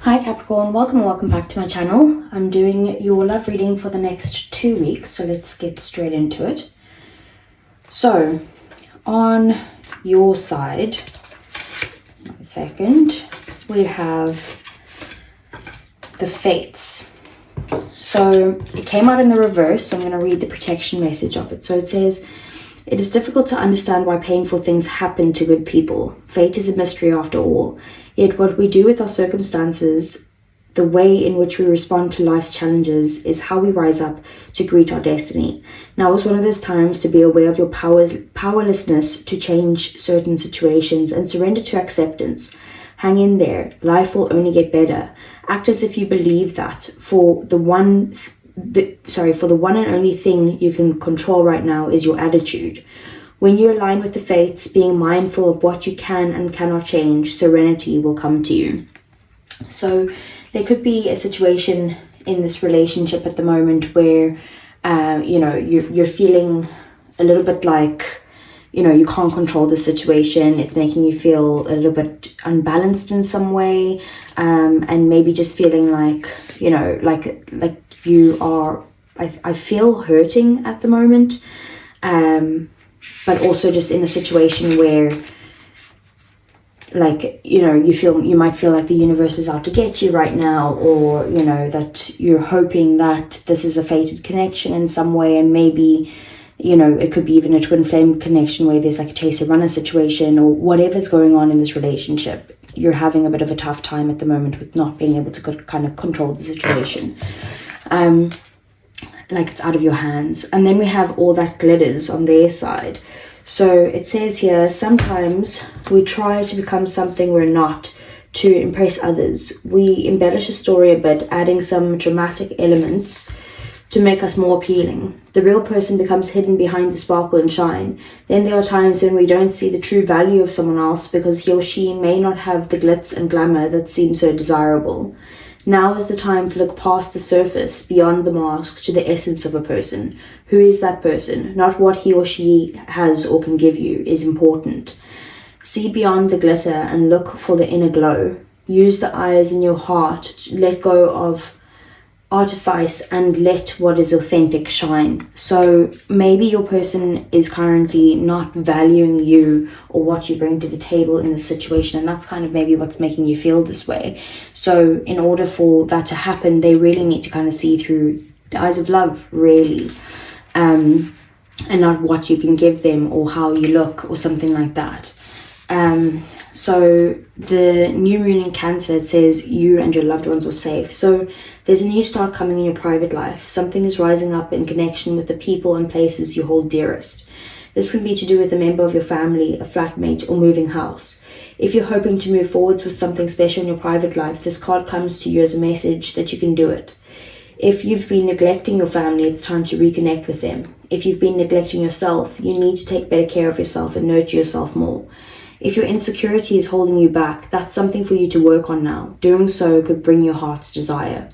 Hi Capricorn, welcome back to my channel. I'm doing your love reading for the next 2 weeks, so let's get straight into it. So, on your side, one second, we have the Fates. So, it came out in the reverse, so I'm going to read the protection message of it. So it says, it is difficult to understand why painful things happen to good people. Fate is a mystery after all. Yet what we do with our circumstances, the way in which we respond to life's challenges, is how we rise up to greet our destiny. Now is one of those times to be aware of your powerlessness to change certain situations and surrender to acceptance. Hang in there. Life will only get better. Act as if you believe that for the one and only thing you can control right now is your attitude. When you align with the fates, being mindful of what you can and cannot change, serenity will come to you. So there could be a situation in this relationship at the moment where, you're feeling a little bit like, you can't control the situation. It's making you feel a little bit unbalanced in some way, and maybe just feeling like, like you are, I feel hurting at the moment. But also just in a situation where, you might feel like the universe is out to get you right now, or, that you're hoping that this is a fated connection in some way, and maybe, it could be even a twin flame connection where there's like a chaser-runner situation, or whatever's going on in this relationship. You're having a bit of a tough time at the moment with not being able to kind of control the situation. Like it's out of your hands. And then we have all that glitters on their side. So it says here, sometimes we try to become something we're not to impress others. We embellish a story a bit, adding some dramatic elements to make us more appealing. The real person becomes hidden behind the sparkle and shine. Then there are times when we don't see the true value of someone else because he or she may not have the glitz and glamour that seems so desirable. Now is the time to look past the surface, beyond the mask, to the essence of a person. Who is that person? Not what he or she has or can give you is important. See beyond the glitter and look for the inner glow. Use the eyes in your heart to let go of artifice and let what is authentic shine. So maybe your person is currently not valuing you or what you bring to the table in the situation, and that's kind of maybe what's making you feel this way. So in order for that to happen, they really need to kind of see through the eyes of love, really, and not what you can give them or how you look or something like that. So the new moon in Cancer, it says you and your loved ones are safe. So there's a new start coming in your private life. Something is rising up in connection with the people and places you hold dearest. This can be to do with a member of your family, a flatmate, or moving house. If you're hoping to move forwards with something special in your private life, this card comes to you as a message that you can do it. If you've been neglecting your family, it's time to reconnect with them. If you've been neglecting yourself, you need to take better care of yourself and nurture yourself more. If your insecurity is holding you back, that's something for you to work on now. Doing so could bring your heart's desire.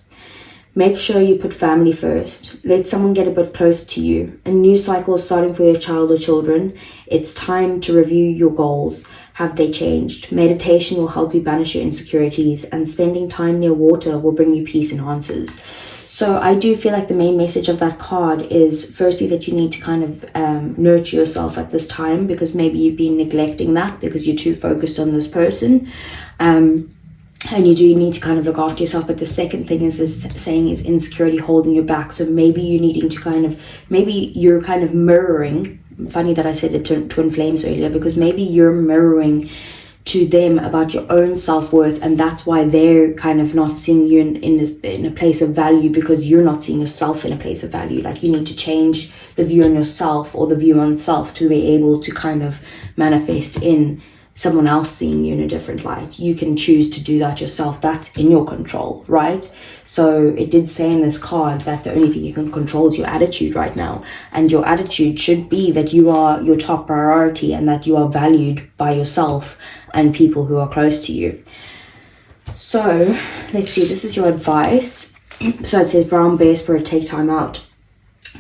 Make sure you put family first. Let someone get a bit closer to you. A new cycle is starting for your child or children. It's time to review your goals. Have they changed? Meditation will help you banish your insecurities, and spending time near water will bring you peace and answers. So I do feel like the main message of that card is firstly that you need to kind of nurture yourself at this time, because maybe you've been neglecting that because you're too focused on this person. And you do need to kind of look after yourself. But the second thing is this saying is insecurity holding you back. So maybe you're needing to maybe you're kind of mirroring. Funny that I said the twin flames earlier, because maybe you're mirroring to them about your own self-worth, and that's why they're kind of not seeing you in a place of value, because you're not seeing yourself in a place of value. Like you need to change the view on yourself or the view on self to be able to kind of manifest in someone else seeing you in a different light. You can choose to do that yourself. That's in your control, right? So it did say in this card that the only thing you can control is your attitude right now. And your attitude should be that you are your top priority and that you are valued by yourself and people who are close to you. So let's see, this is your advice. So it says, brown bear spirit, take time out.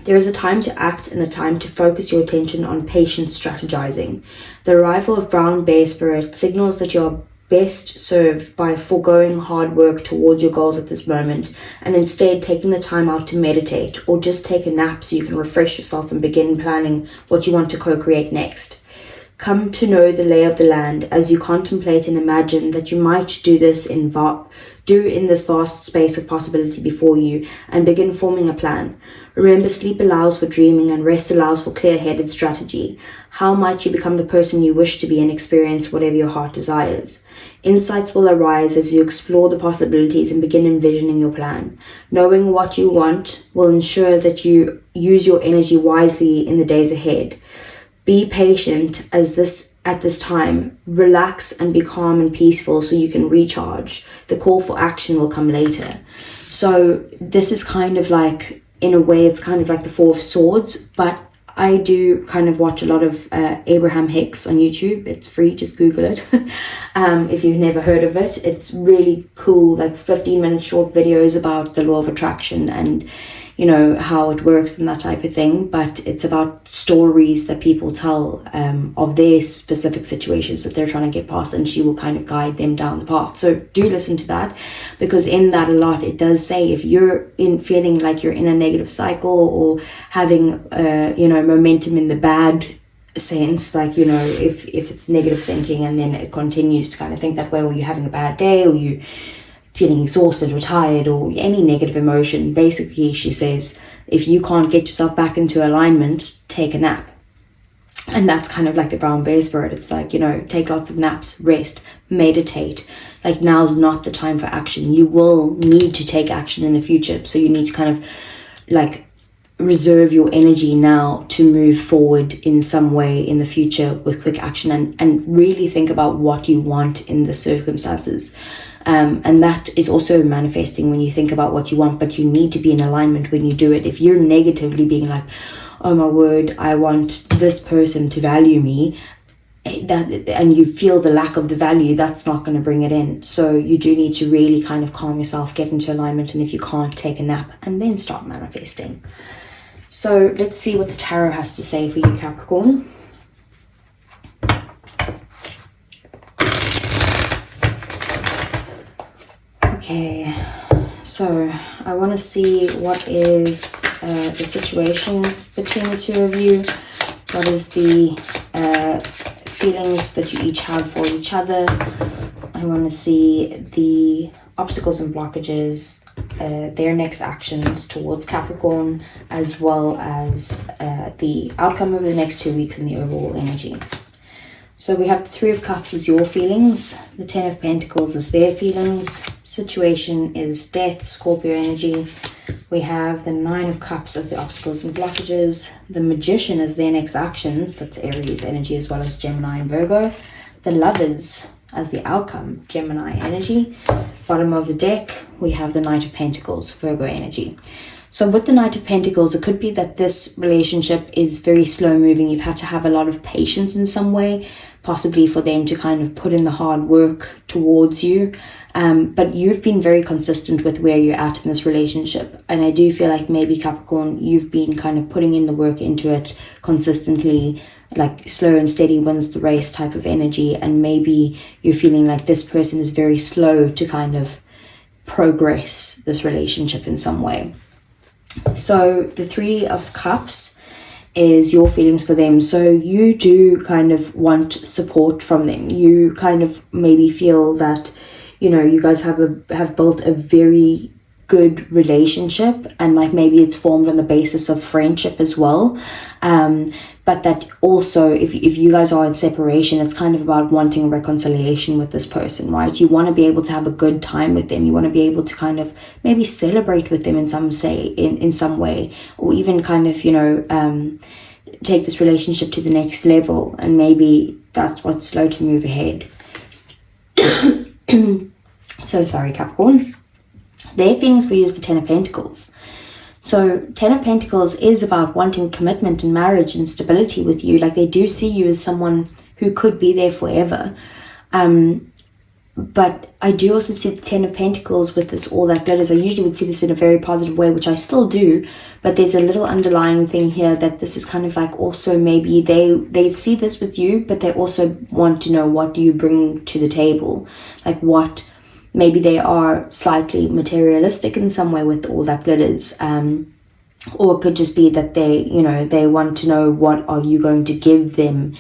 There is a time to act and a time to focus your attention on patient strategizing. The arrival of brown bear spirit signals that you are best served by foregoing hard work towards your goals at this moment and instead taking the time out to meditate or just take a nap so you can refresh yourself and begin planning what you want to co-create next. Come to know the lay of the land as you contemplate and imagine that you might do in this vast space of possibility before you and begin forming a plan. Remember, sleep allows for dreaming and rest allows for clear-headed strategy. How might you become the person you wish to be and experience whatever your heart desires? Insights will arise as you explore the possibilities and begin envisioning your plan. Knowing what you want will ensure that you use your energy wisely in the days ahead. Be patient at this time. Relax and be calm and peaceful so you can recharge. The call for action will come later. So this is kind of like, in a way, it's kind of like the Four of Swords, but I do kind of watch a lot of Abraham Hicks on YouTube. It's free, just Google it. If you've never heard of it, it's really cool, like 15-minute short videos about the law of attraction and, you know, how it works and that type of thing. But it's about stories that people tell of their specific situations that they're trying to get past, and she will kind of guide them down the path. So do listen to that, because in that a lot it does say if you're feeling like you're in a negative cycle or having momentum in the bad sense, like, you know, if it's negative thinking and then it continues to kind of think that way, or you're having a bad day, or you feeling exhausted or tired, or any negative emotion, basically she says if you can't get yourself back into alignment, take a nap. And that's kind of like the brown bear spirit. It's like, you know, take lots of naps, rest, meditate. Like, now's not the time for action. You will need to take action in the future, so you need to kind of like reserve your energy now to move forward in some way in the future with quick action, and really think about what you want in the circumstances. And that is also manifesting when you think about what you want, but you need to be in alignment when you do it. If you're negatively being like, oh my word, I want this person to value me, and you feel the lack of the value, that's not going to bring it in. So you do need to really kind of calm yourself, get into alignment, and if you can't, take a nap and then start manifesting. So let's see what the tarot has to say for you, Capricorn. Okay, so I want to see what is the situation between the two of you. What is the feelings that you each have for each other. I want to see the obstacles and blockages, their next actions towards Capricorn, as well as the outcome of the next 2 weeks and the overall energy. So we have the Three of Cups as your feelings, the Ten of Pentacles as their feelings, situation is death, Scorpio energy. We have the Nine of Cups as the obstacles and blockages, the Magician as their next actions, that's Aries energy as well as Gemini and Virgo, the Lovers as the outcome, Gemini energy. Bottom of the deck, we have the Knight of Pentacles, Virgo energy. So with the Knight of Pentacles, it could be that this relationship is very slow moving. You've had to have a lot of patience in some way, possibly for them to kind of put in the hard work towards you. But you've been very consistent with where you're at in this relationship. And I do feel like maybe Capricorn, you've been kind of putting in the work into it consistently, like slow and steady wins the race type of energy. And maybe you're feeling like this person is very slow to kind of progress this relationship in some way. So the Three of Cups is your feelings for them. So you do kind of want support from them. You kind of maybe feel that, you know, you guys have built a very good relationship, and like maybe it's formed on the basis of friendship as well. But that also, if you guys are in separation, it's kind of about wanting reconciliation with this person, right? You want to be able to have a good time with them. You want to be able to kind of maybe celebrate with them in some way, or even kind of, you know, take this relationship to the next level. And maybe that's what's slow to move ahead. So sorry, Capricorn. Their feelings for you is the Ten of Pentacles. So Ten of Pentacles is about wanting commitment and marriage and stability with you. Like, they do see you as someone who could be there forever. But I do also see the Ten of Pentacles with this All That Glitters. I usually would see this in a very positive way, which I still do, but there's a little underlying thing here that this is kind of like also maybe they see this with you, but they also want to know, what do you bring to the table? Like what, maybe they are slightly materialistic in some way with All That Glitters, or it could just be that they want to know, what are you going to give them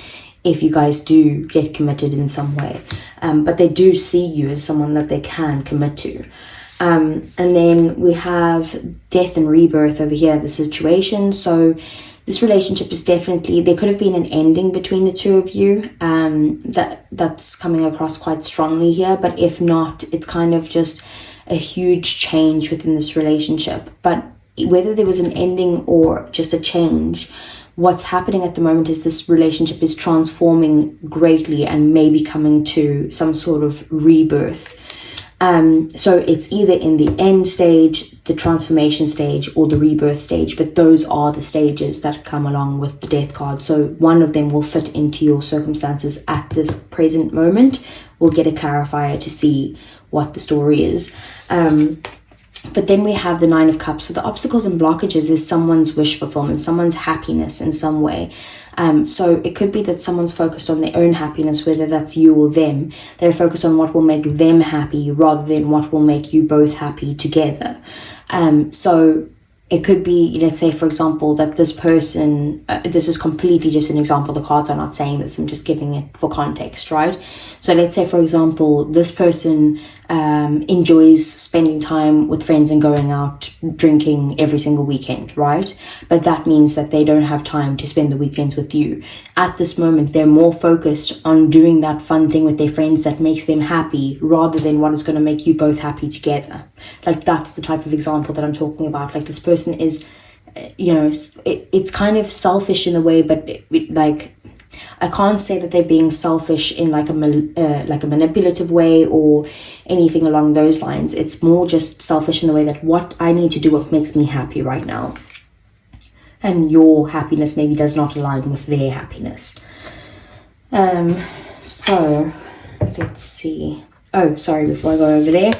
if you guys do get committed in some way. But they do see you as someone that they can commit to. And then we have death and rebirth over here, the situation. So this relationship is definitely, there could have been an ending between the two of you. That's coming across quite strongly here. But if not, it's kind of just a huge change within this relationship. But whether there was an ending or just a change, what's happening at the moment is this relationship is transforming greatly and maybe coming to some sort of rebirth. So it's either in the end stage, the transformation stage, or the rebirth stage, but those are the stages that come along with the death card. So one of them will fit into your circumstances at this present moment. We'll get a clarifier to see what the story is. But then we have the Nine of Cups. So the obstacles and blockages is someone's wish fulfillment, someone's happiness in some way. So it could be that someone's focused on their own happiness, whether that's you or them. They're focused on what will make them happy rather than what will make you both happy together. So it could be, let's say, for example, that this person, this is completely just an example. The cards are not saying this. I'm just giving it for context, right? So let's say, for example, this person enjoys spending time with friends and going out drinking every single weekend, right? But that means that they don't have time to spend the weekends with you. At this moment, they're more focused on doing that fun thing with their friends that makes them happy rather than what is going to make you both happy together. Like, that's the type of example that I'm talking about. Like, this person is, it's kind of selfish in a way, but I can't say that they're being selfish in like a manipulative way or anything along those lines. It's more just selfish in the way that what I need to do, what makes me happy right now. And your happiness maybe does not align with their happiness. So let's see. Oh, sorry, before I go over there,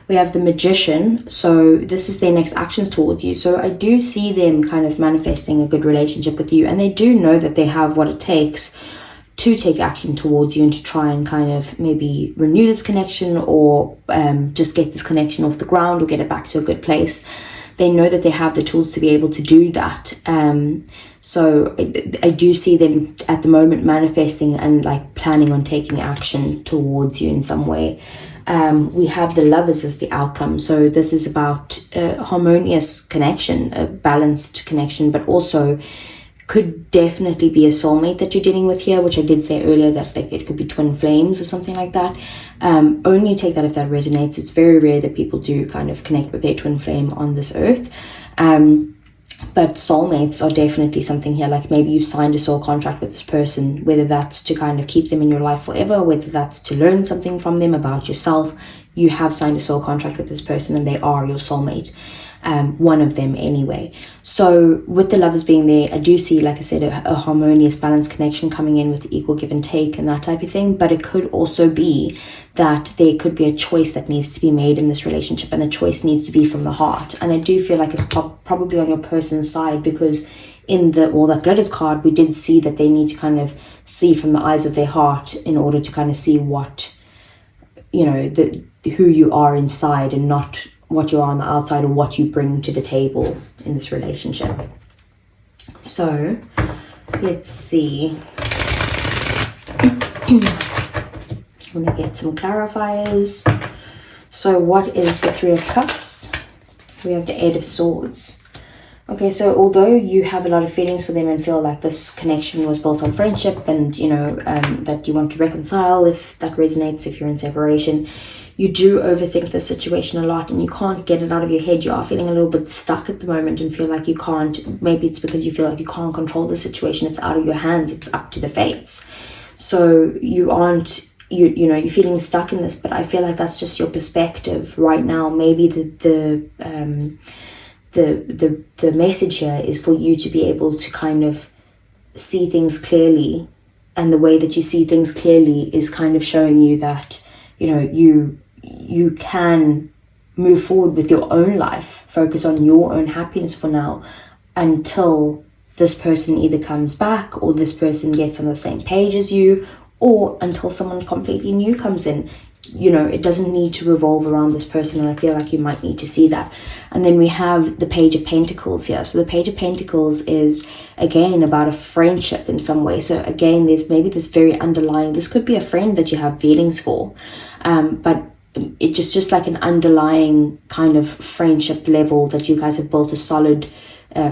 we have the Magician. So this is their next actions towards you. So I do see them kind of manifesting a good relationship with you, and they do know that they have what it takes to take action towards you and to try and kind of maybe renew this connection, or just get this connection off the ground, or get it back to a good place. They know that they have the tools to be able to do that. So I do see them at the moment manifesting and like planning on taking action towards you in some way. We have the Lovers as the outcome. So this is about a harmonious connection, a balanced connection, but also could definitely be a soulmate that you're dealing with here, which I did say earlier that like it could be twin flames or something like that. Only take that if that resonates. It's very rare that people do kind of connect with their twin flame on this earth. But soulmates are definitely something here. Like maybe you've signed a soul contract with this person, whether that's to kind of keep them in your life forever, whether that's to learn something from them about yourself. You have signed a soul contract with this person and they are your soulmate. One of them anyway. So with the Lovers being there, I do see, like I said, a harmonious, balanced connection coming in with equal give and take and that type of thing. But it could also be that there could be a choice that needs to be made in this relationship, and the choice needs to be from the heart. And I do feel like it's probably on your person's side, because in the All That Glitters card, we did see that they need to kind of see from the eyes of their heart in order to kind of see what, who you are inside, and not what you are on the outside or what you bring to the table in this relationship. So let's see. I'm going to get some clarifiers. So what is the Three of Cups? We have the Eight of Swords. Okay, so although you have a lot of feelings for them and feel like this connection was built on friendship and, that you want to reconcile, if that resonates, if you're in separation, you do overthink the situation a lot and you can't get it out of your head. You are feeling a little bit stuck at the moment and feel like you can't. Maybe it's because you feel like you can't control the situation. It's out of your hands. It's up to the fates. So you aren't, you're feeling stuck in this, but I feel like that's just your perspective right now. Maybe the message here is for you to be able to kind of see things clearly, and the way that you see things clearly is kind of showing you that you can move forward with your own life, focus on your own happiness for now, until this person either comes back, or this person gets on the same page as you, or until someone completely new comes in. It doesn't need to revolve around this person, and I feel like you might need to see that. And then we have the Page of Pentacles here. So the Page of Pentacles is, again, about a friendship in some way. So again, there's maybe this very underlying, this could be a friend that you have feelings for, but it's just like an underlying kind of friendship level that you guys have built a solid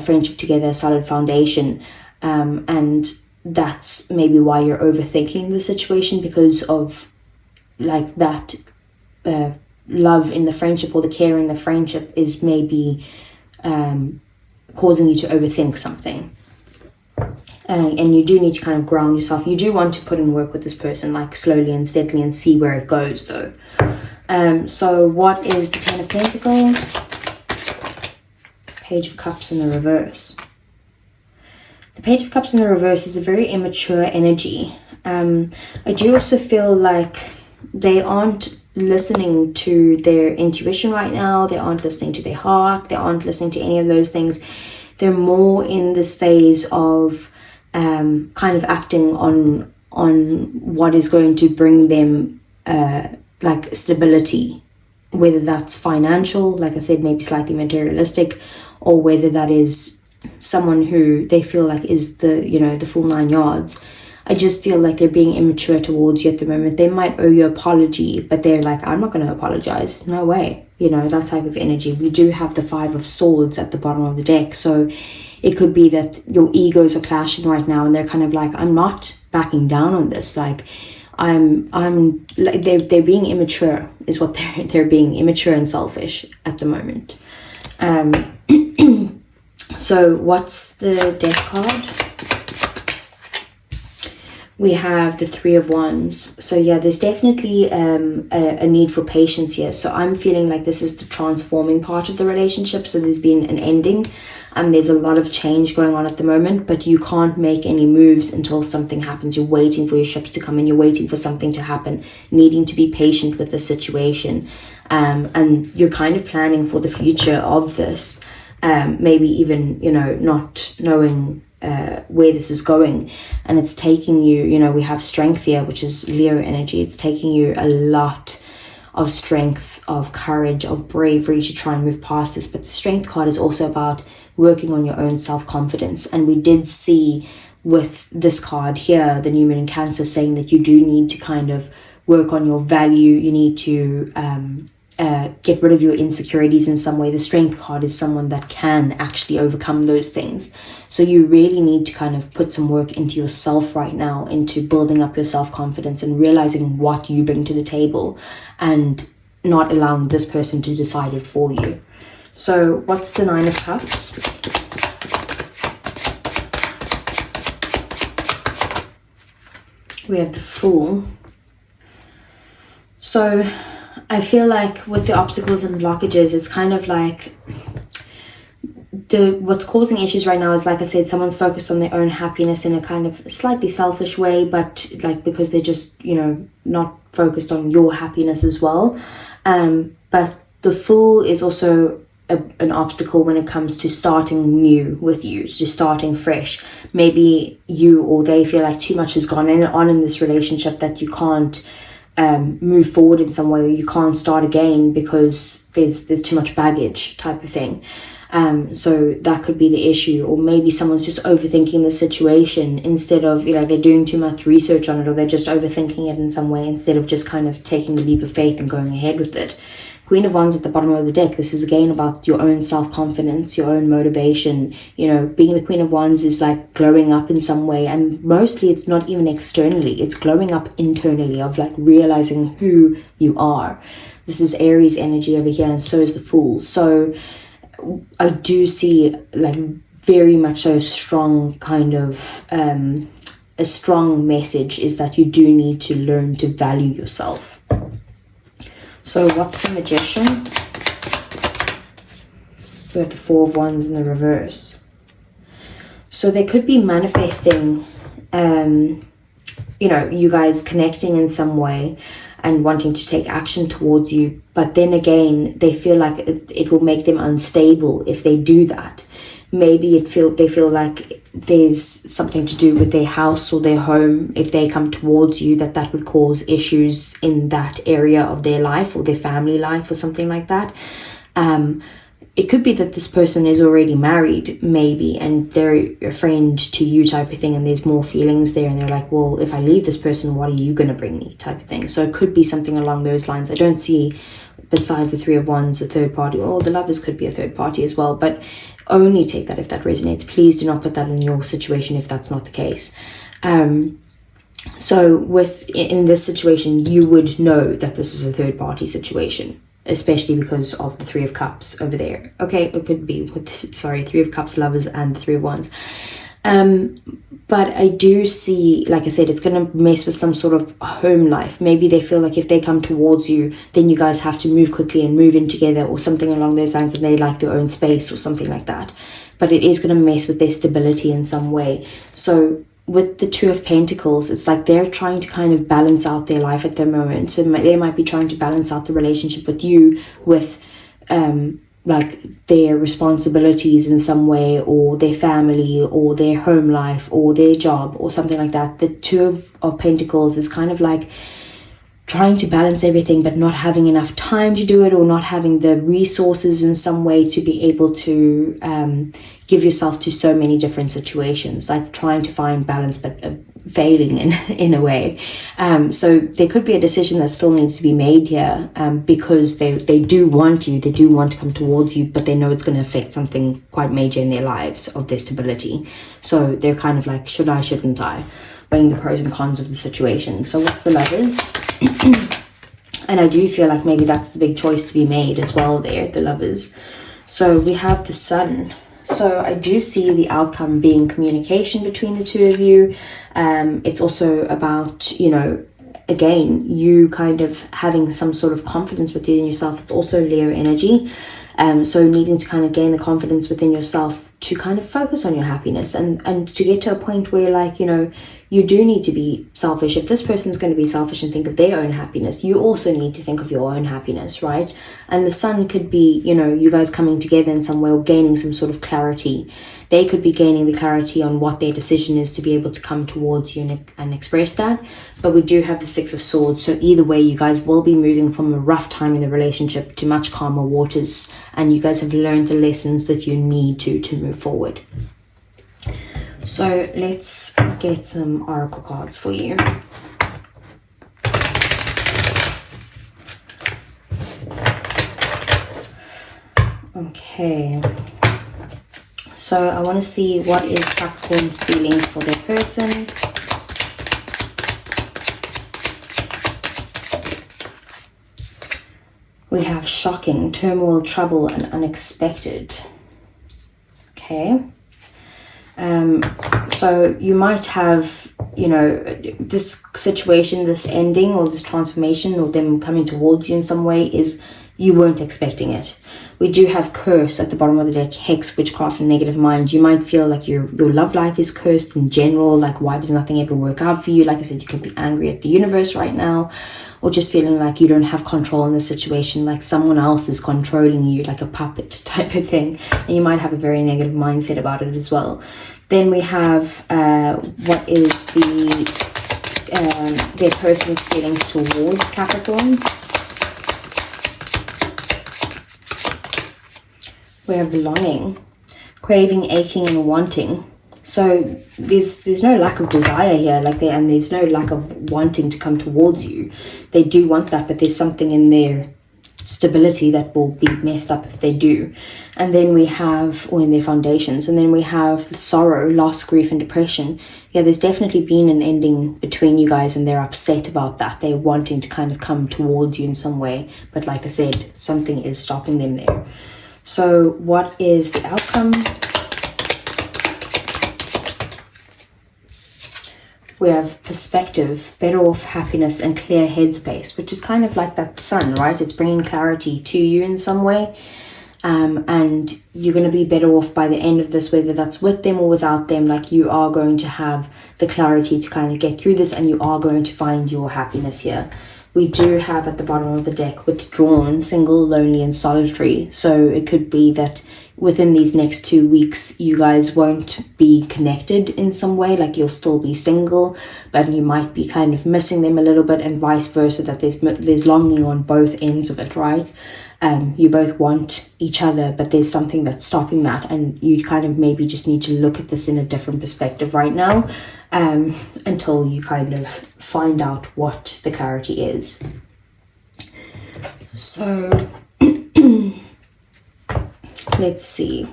friendship together, a solid foundation, and that's maybe why you're overthinking the situation, because of like that love in the friendship, or the care in the friendship is maybe causing you to overthink something. And you do need to kind of ground yourself. You do want to put in work with this person, like slowly and steadily, and see where it goes though. So what is the Ten of Pentacles? Page of Cups in the reverse. The Page of Cups in the reverse is a very immature energy. I do also feel like they aren't listening to their intuition right now. They aren't listening to their heart. They aren't listening to any of those things. They're more in this phase of kind of acting on what is going to bring them like stability, whether that's financial, like I said, maybe slightly materialistic, or whether that is someone who they feel like is the full 9 yards. I just feel like they're being immature towards you at the moment. They might owe you an apology, but they're like, I'm not going to apologize. No way. That type of energy. We do have the Five of Swords at the bottom of the deck. So it could be that your egos are clashing right now, and they're kind of like, I'm not backing down on this. Like, I'm like, they're being immature is what they're being immature and selfish at the moment. So what's the death card? We have the Three of Wands. So yeah, there's definitely a need for patience here. So I'm feeling like this is the transforming part of the relationship. So there's been an ending. There's a lot of change going on at the moment, but you can't make any moves until something happens. You're waiting for your ships to come in. You're waiting for something to happen, needing to be patient with the situation. And you're kind of planning for the future of this. Maybe even, not knowing where this is going, and it's taking you, we have Strength here, which is Leo energy. It's taking you a lot of strength, of courage, of bravery to try and move past this. But the Strength card is also about working on your own self-confidence, and we did see with this card here, the New Moon in Cancer, saying that you do need to kind of work on your value. You need to get rid of your insecurities in some way. The Strength card is someone that can actually overcome those things. So you really need to kind of put some work into yourself right now, into building up your self-confidence and realizing what you bring to the table, and not allowing this person to decide it for you. So what's the Nine of Cups? We have the Fool. So I feel like with the obstacles and blockages, it's kind of like what's causing issues right now is, like I said, someone's focused on their own happiness in a kind of slightly selfish way, but like because they're just, not focused on your happiness as well. But the Fool is also an obstacle when it comes to starting new with you, to starting fresh. Maybe you or they feel like too much has gone on in this relationship, that you can't move forward in some way, or you can't start again because there's too much baggage, type of thing. So that could be the issue. Or maybe someone's just overthinking the situation instead of, they're doing too much research on it, or they're just overthinking it in some way instead of just kind of taking the leap of faith and going ahead with it. Queen of Wands at the bottom of the deck. This is again about your own self-confidence, your own motivation. Being the Queen of Wands is like glowing up in some way, and mostly it's not even externally, it's glowing up internally, of like realizing who you are. This is Aries energy over here, and so is the Fool. So I do see like very much so strong kind of a strong message is that you do need to learn to value yourself. So what's the Magician? We have the Four of Wands in the reverse. So they could be manifesting, you guys connecting in some way. and wanting to take action towards you. But then again, they feel like it will make them unstable if they do that. Maybe they feel like there's something to do with their house or their home. If they come towards you, that would cause issues in that area of their life or their family life or something like that. It could be that this person is already married, maybe, and they're a friend to you type of thing, and there's more feelings there, and they're like, well, if I leave this person, what are you going to bring me type of thing. So it could be something along those lines. I don't see, besides the Three of Wands, a third party, or the Lovers could be a third party as well, but only take that if that resonates. Please do not put that in your situation if that's not the case. So in this situation, you would know that this is a third party situation, especially because of the Three of Cups over there. Okay, it could be with, Three of Cups, Lovers, and the Three of Wands. But I do see, like I said, it's going to mess with some sort of home life. Maybe they feel like if they come towards you, then you guys have to move quickly and move in together or something along those lines, and they like their own space or something like that. But it is going to mess with their stability in some way. So with the Two of Pentacles, it's like they're trying to kind of balance out their life at the moment. So they might be trying to balance out the relationship with you with like their responsibilities in some way, or their family, or their home life, or their job, or something like that. The Two of Pentacles is kind of like trying to balance everything, but not having enough time to do it, or not having the resources in some way to be able to give yourself to so many different situations, like trying to find balance, but failing in a way. So there could be a decision that still needs to be made here, because they do want you, they do want to come towards you, but they know it's going to affect something quite major in their lives, of their stability. So they're kind of like, should I, shouldn't I? Weighing the pros and cons of the situation. So what's the Lovers? And I do feel like maybe that's the big choice to be made as well there, the Lovers. So we have the Sun. So I do see the outcome being communication between the two of you. It's also about, again, you kind of having some sort of confidence within yourself. It's also Leo energy. So needing to kind of gain the confidence within yourself to kind of focus on your happiness, and to get to a point where, like, you do need to be selfish. If this person's going to be selfish and think of their own happiness, you also need to think of your own happiness, right? And the Sun could be, you guys coming together in some way, or gaining some sort of clarity. They could be gaining the clarity on what their decision is to be able to come towards you and express that. But we do have the Six of Swords. So either way, you guys will be moving from a rough time in the relationship to much calmer waters. And you guys have learned the lessons that you need to move forward. So let's get some oracle cards for you. Okay. So I want to see what is Capricorn's feelings for their person. We have shocking, turmoil, trouble, and unexpected. Okay. So you might have, this situation, this ending, or this transformation, or them coming towards you in some way, is you weren't expecting it. We do have curse at the bottom of the deck, hex, witchcraft, and negative mind. You might feel like your love life is cursed in general. Like, why does nothing ever work out for you? Like I said, you can be angry at the universe right now, or just feeling like you don't have control in the situation, like someone else is controlling you, like a puppet type of thing. And you might have a very negative mindset about it as well. Then we have what is their person's feelings towards Capricorn. We have longing, craving, aching, and wanting. So there's no lack of desire here, and there's no lack of wanting to come towards you. They do want that, but there's something in their stability that will be messed up if they do. And then we have, or in their foundations, and then we have the sorrow, loss, grief, and depression. Yeah, there's definitely been an ending between you guys, and they're upset about that. They're wanting to kind of come towards you in some way, but like I said, something is stopping them there. So what is the outcome? We have perspective, better off, happiness, and clear headspace, which is kind of like that Sun, right? It's bringing clarity to you in some way. And you're going to be better off by the end of this, whether that's with them or without them. Like, you are going to have the clarity to kind of get through this, and you are going to find your happiness here. we do have at the bottom of the deck withdrawn, single, lonely, and solitary. So it could be that within these next 2 weeks, you guys won't be connected in some way, like you'll still be single, but you might be kind of missing them a little bit, and vice versa, that there's longing on both ends of it, right? You both want each other, but there's something that's stopping that, and you kind of maybe just need to look at this in a different perspective right now, until you kind of find out what the clarity is. So let's see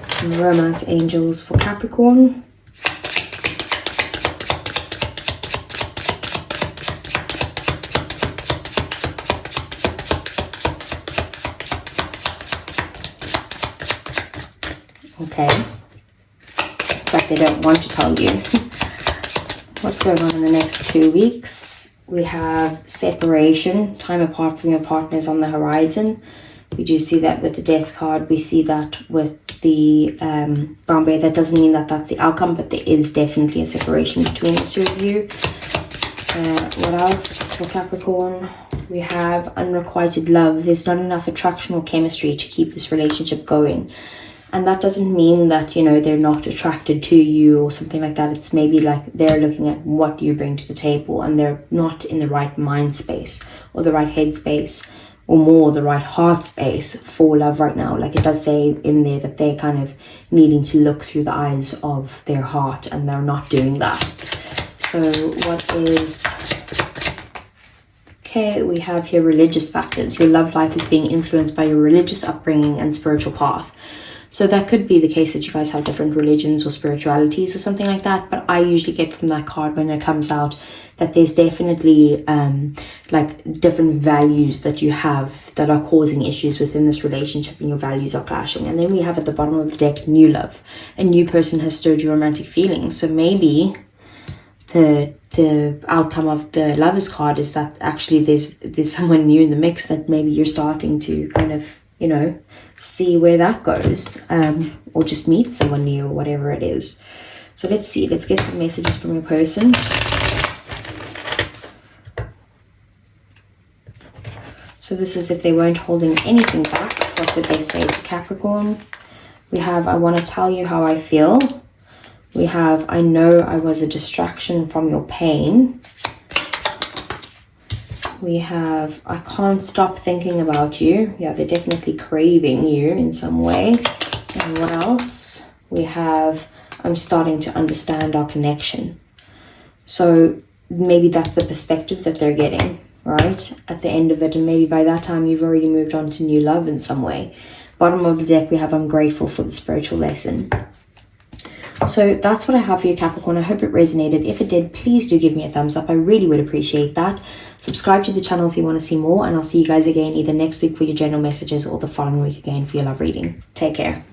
some romance angels for Capricorn. Okay, it's like they don't want to tell you what's going on in the next 2 weeks. We have separation, time apart from your partners on the horizon. We do see that with the death card. We see that with the brown bear. That doesn't mean that that's the outcome, but there is definitely a separation between the two of you. What else for Capricorn? We have unrequited love. There's not enough attraction or chemistry to keep this relationship going. And that doesn't mean that, you know, they're not attracted to you or something like that. It's maybe like they're looking at what you bring to the table, and they're not in the right mind space or the right head space, or more the right heart space for love right now. Like it does say in there that they're kind of needing to look through the eyes of their heart, and they're not doing that. So what is... Okay, we have here religious factors. Your love life is being influenced by your religious upbringing and spiritual path. So that could be the case that you guys have different religions or spiritualities or something like that. But I usually get from that card when it comes out that there's definitely like different values that you have that are causing issues within this relationship, and your values are clashing. And then we have at the bottom of the deck, new love. A new person has stirred your romantic feelings. So maybe the outcome of the Lovers card is that actually there's someone new in the mix that maybe you're starting to kind of, you know, see where that goes, or just meet someone new, or whatever it is. So let's see, let's get some messages from your person. So this is if they weren't holding anything back, what would they say to Capricorn? We have, I want to tell you how I feel. We have, I know I was a distraction from your pain. We have, I can't stop thinking about you. Yeah, they're definitely craving you in some way. And what else? We have, I'm starting to understand our connection. So maybe that's the perspective that they're getting, right? At the end of it. And maybe by that time you've already moved on to new love in some way. Bottom of the deck we have, I'm grateful for the spiritual lesson. So that's what I have for you, Capricorn. I hope it resonated. If it did, please do give me a thumbs up. I really would appreciate that. Subscribe to the channel if you want to see more, and I'll see you guys again either next week for your general messages or the following week again for your love reading. Take care.